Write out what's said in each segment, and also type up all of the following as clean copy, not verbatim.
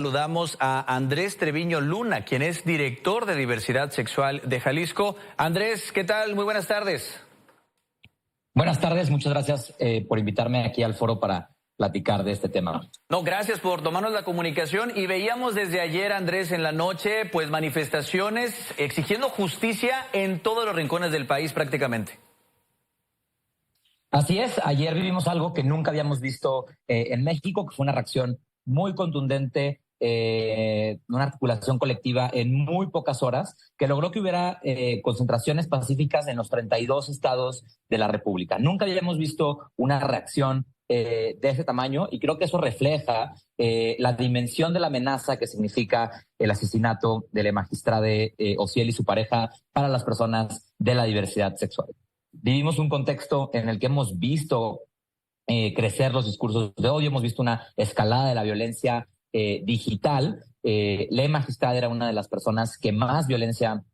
Saludamos a Andrés Treviño Luna, quien es director de Diversidad Sexual de Jalisco. Andrés, ¿qué tal? Muy buenas tardes. Buenas tardes, muchas gracias por invitarme aquí al foro para platicar de este tema. No, gracias por tomarnos la comunicación y veíamos desde ayer, Andrés, en la noche, pues manifestaciones exigiendo justicia en todos los rincones del país prácticamente. Así es, ayer vivimos algo que nunca habíamos visto en México, que fue una reacción muy contundente, una articulación colectiva en muy pocas horas, que logró que hubiera concentraciones pacíficas en los 32 estados de la República. Nunca habíamos visto una reacción de ese tamaño y creo que eso refleja la dimensión de la amenaza que significa el asesinato de la magistrada Osiel y su pareja para las personas de la diversidad sexual. Vivimos un contexto en el que hemos visto crecer los discursos de odio, hemos visto una escalada de la violencia digital. La magistrada era una de las personas que más violencia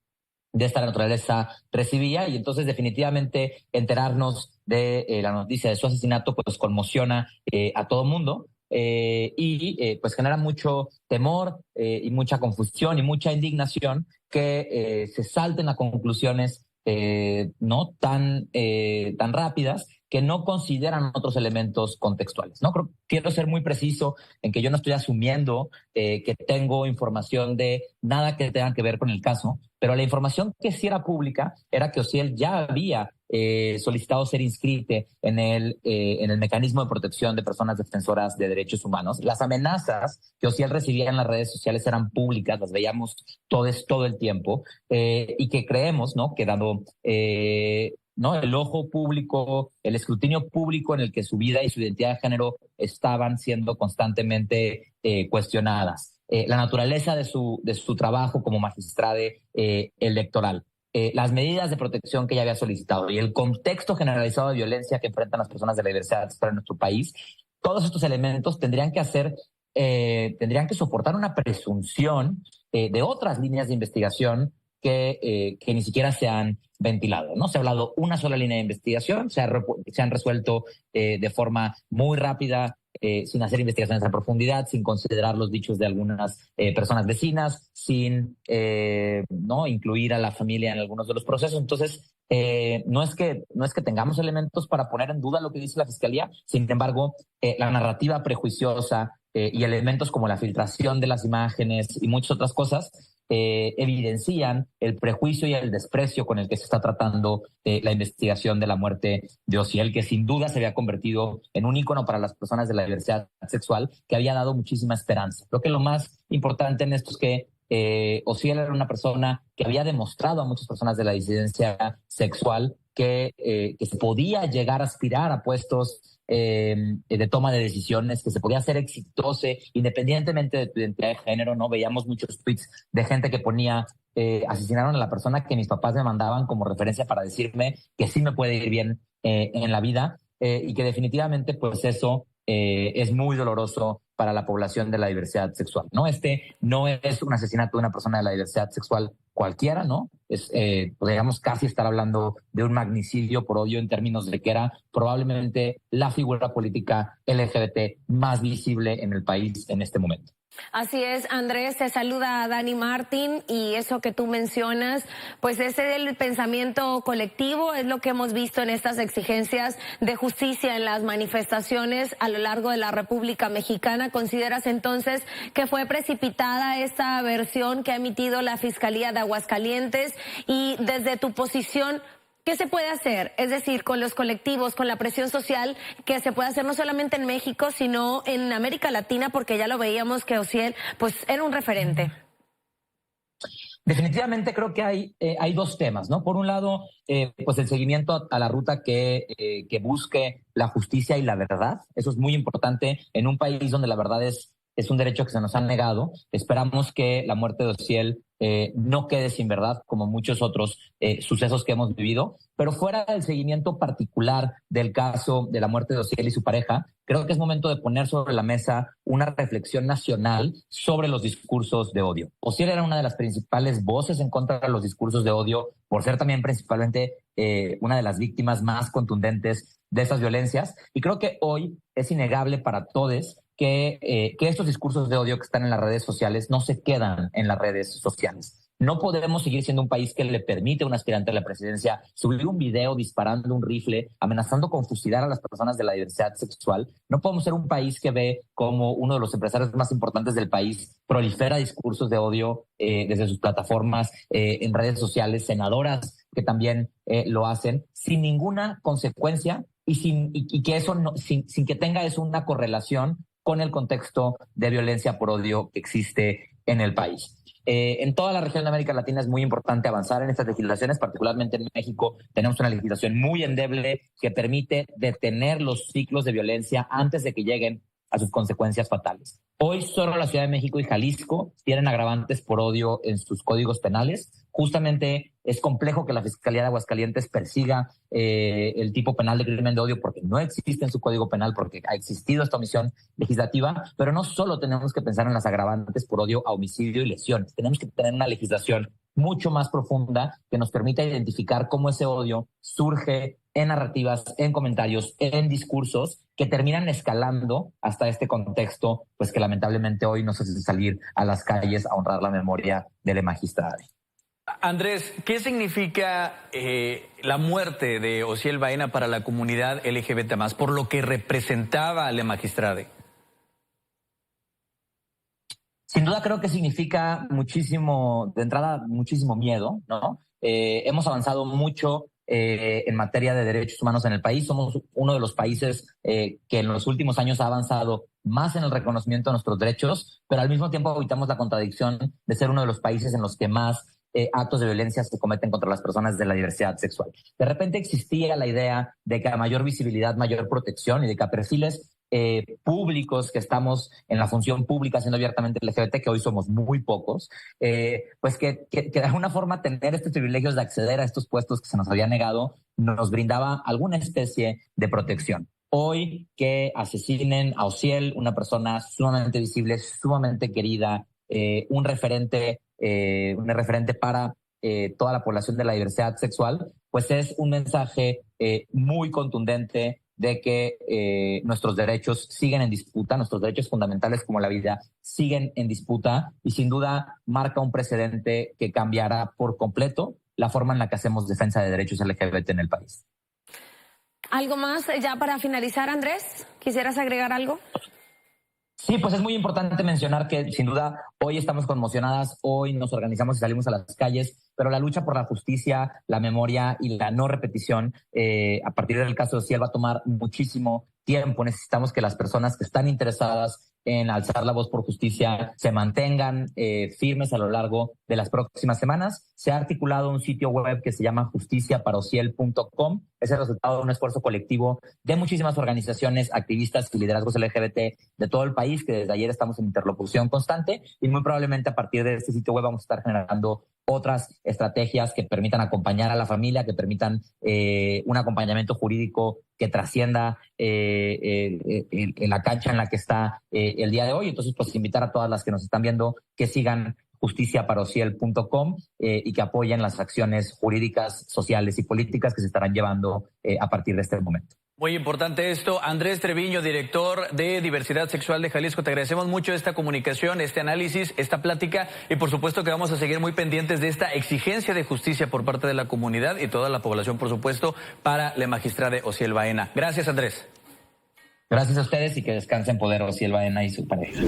de esta naturaleza recibía y entonces definitivamente enterarnos de la noticia de su asesinato pues conmociona a todo mundo pues genera mucho temor y mucha confusión y mucha indignación que se salten a conclusiones no tan rápidas que no consideran otros elementos contextuales, ¿no? Quiero ser muy preciso en que yo no estoy asumiendo que tengo información de nada que tenga que ver con el caso, pero la información que sí era pública era que Osiel ya había solicitado ser inscrita en el mecanismo de protección de personas defensoras de derechos humanos. Las amenazas que Osiel recibía en las redes sociales eran públicas, las veíamos todo el tiempo, y que creemos, ¿no?, que dado ¿no?, el ojo público, el escrutinio público en el que su vida y su identidad de género estaban siendo constantemente cuestionadas. La naturaleza de su trabajo como magistrada electoral, las medidas de protección que ella había solicitado y el contexto generalizado de violencia que enfrentan las personas de la diversidad sexual en nuestro país, todos estos elementos tendrían que soportar una presunción de otras líneas de investigación que ni siquiera se han ventilado, ¿no? Se ha hablado una sola línea de investigación, se han resuelto de forma muy rápida, sin hacer investigaciones a profundidad, sin considerar los dichos de algunas personas vecinas, sin no incluir a la familia en algunos de los procesos. Entonces, no es que tengamos elementos para poner en duda lo que dice la Fiscalía, sin embargo, la narrativa prejuiciosa y elementos como la filtración de las imágenes y muchas otras cosas evidencian el prejuicio y el desprecio con el que se está tratando la investigación de la muerte de Osiel, que sin duda se había convertido en un ícono para las personas de la diversidad sexual, que había dado muchísima esperanza. Creo que lo más importante en esto es que Osiel era una persona que había demostrado a muchas personas de la disidencia sexual que se podía llegar a aspirar a puestos de toma de decisiones, que se podía ser exitoso independientemente de tu identidad de género, ¿no? Veíamos muchos tweets de gente que ponía asesinaron a la persona que mis papás me mandaban como referencia para decirme que sí me puede ir bien en la vida, y que definitivamente pues eso es muy doloroso para la población de la diversidad sexual, ¿no? Este no es un asesinato de una persona de la diversidad sexual cualquiera, ¿no? Podríamos casi estar hablando de un magnicidio por odio en términos de que era probablemente la figura política LGBT más visible en el país en este momento. Así es, Andrés, te saluda Dani Martín y eso que tú mencionas, pues ese del pensamiento colectivo es lo que hemos visto en estas exigencias de justicia en las manifestaciones a lo largo de la República Mexicana. ¿Consideras entonces que fue precipitada esta versión que ha emitido la Fiscalía de Aguascalientes? Y desde tu posición, ¿qué se puede hacer? Es decir, con los colectivos, con la presión social que se puede hacer no solamente en México, sino en América Latina, porque ya lo veíamos que Osiel pues era un referente. Definitivamente creo que hay dos temas, ¿no? Por un lado, pues el seguimiento a la ruta que busque la justicia y la verdad. Eso es muy importante en un país donde la verdad es un derecho que se nos ha negado. Esperamos que la muerte de Osiel no quede sin verdad, como muchos otros sucesos que hemos vivido, pero fuera del seguimiento particular del caso de la muerte de Osiel y su pareja, creo que es momento de poner sobre la mesa una reflexión nacional sobre los discursos de odio. Osiel era una de las principales voces en contra de los discursos de odio, por ser también principalmente una de las víctimas más contundentes de estas violencias, y creo que hoy es innegable para todos que estos discursos de odio que están en las redes sociales no se quedan en las redes sociales. No podemos seguir siendo un país que le permite a un aspirante a la presidencia subir un video disparando un rifle, amenazando con fusilar a las personas de la diversidad sexual. No podemos ser un país que ve como uno de los empresarios más importantes del país prolifera discursos de odio desde sus plataformas en redes sociales, senadoras que también lo hacen, sin ninguna consecuencia y que eso sin que tenga eso una correlación con el contexto de violencia por odio que existe en el país. En toda la región de América Latina es muy importante avanzar en estas legislaciones, particularmente en México tenemos una legislación muy endeble que permite detener los ciclos de violencia antes de que lleguen a sus consecuencias fatales. Hoy solo la Ciudad de México y Jalisco tienen agravantes por odio en sus códigos penales. Justamente es complejo que la Fiscalía de Aguascalientes persiga el tipo penal de crimen de odio porque no existe en su código penal, porque ha existido esta omisión legislativa, pero no solo tenemos que pensar en las agravantes por odio a homicidio y lesiones, tenemos que tener una legislación mucho más profunda que nos permita identificar cómo ese odio surge en narrativas, en comentarios, en discursos que terminan escalando hasta este contexto, pues que lamentablemente hoy nos hace salir a las calles a honrar la memoria de la magistrada. Andrés, ¿qué significa la muerte de Osiel Baena para la comunidad LGBT+, por lo que representaba a la magistrada? Sin duda creo que significa muchísimo, de entrada, muchísimo miedo, ¿no? Hemos avanzado mucho en materia de derechos humanos en el país. Somos uno de los países que en los últimos años ha avanzado más en el reconocimiento de nuestros derechos, pero al mismo tiempo habitamos la contradicción de ser uno de los países en los que más actos de violencia se cometen contra las personas de la diversidad sexual. De repente existía la idea de que a mayor visibilidad, mayor protección y de que a perfiles públicos que estamos en la función pública siendo abiertamente LGBT, que hoy somos muy pocos, pues que de alguna forma tener estos privilegios de acceder a estos puestos que se nos había negado nos brindaba alguna especie de protección. Hoy que asesinen a Osiel, una persona sumamente visible, sumamente querida, un referente para toda la población de la diversidad sexual, pues es un mensaje muy contundente de que nuestros derechos siguen en disputa, nuestros derechos fundamentales como la vida siguen en disputa y sin duda marca un precedente que cambiará por completo la forma en la que hacemos defensa de derechos LGBT en el país. ¿Algo más ya para finalizar, Andrés? ¿Quisieras agregar algo? Sí, pues es muy importante mencionar que sin duda hoy estamos conmocionadas, hoy nos organizamos y salimos a las calles, pero la lucha por la justicia, la memoria y la no repetición a partir del caso de Osiel va a tomar muchísimo tiempo. Necesitamos que las personas que están interesadas en alzar la voz por justicia se mantengan firmes a lo largo de las próximas semanas. Se ha articulado un sitio web que se llama justiciaparosiel.com. Es el resultado de un esfuerzo colectivo de muchísimas organizaciones, activistas y liderazgos LGBT de todo el país, que desde ayer estamos en interlocución constante y muy probablemente a partir de este sitio web vamos a estar generando otras estrategias que permitan acompañar a la familia, que permitan un acompañamiento jurídico que trascienda en la cancha en la que está el día de hoy. Entonces, pues invitar a todas las que nos están viendo que sigan justiciaparosiel.com y que apoyen las acciones jurídicas, sociales y políticas que se estarán llevando a partir de este momento. Muy importante esto. Andrés Treviño, director de Diversidad Sexual de Jalisco, te agradecemos mucho esta comunicación, este análisis, esta plática y por supuesto que vamos a seguir muy pendientes de esta exigencia de justicia por parte de la comunidad y toda la población, por supuesto, para la magistrada Osiel Baena. Gracias, Andrés. Gracias a ustedes y que descansen en poder Osiel Baena y su pareja.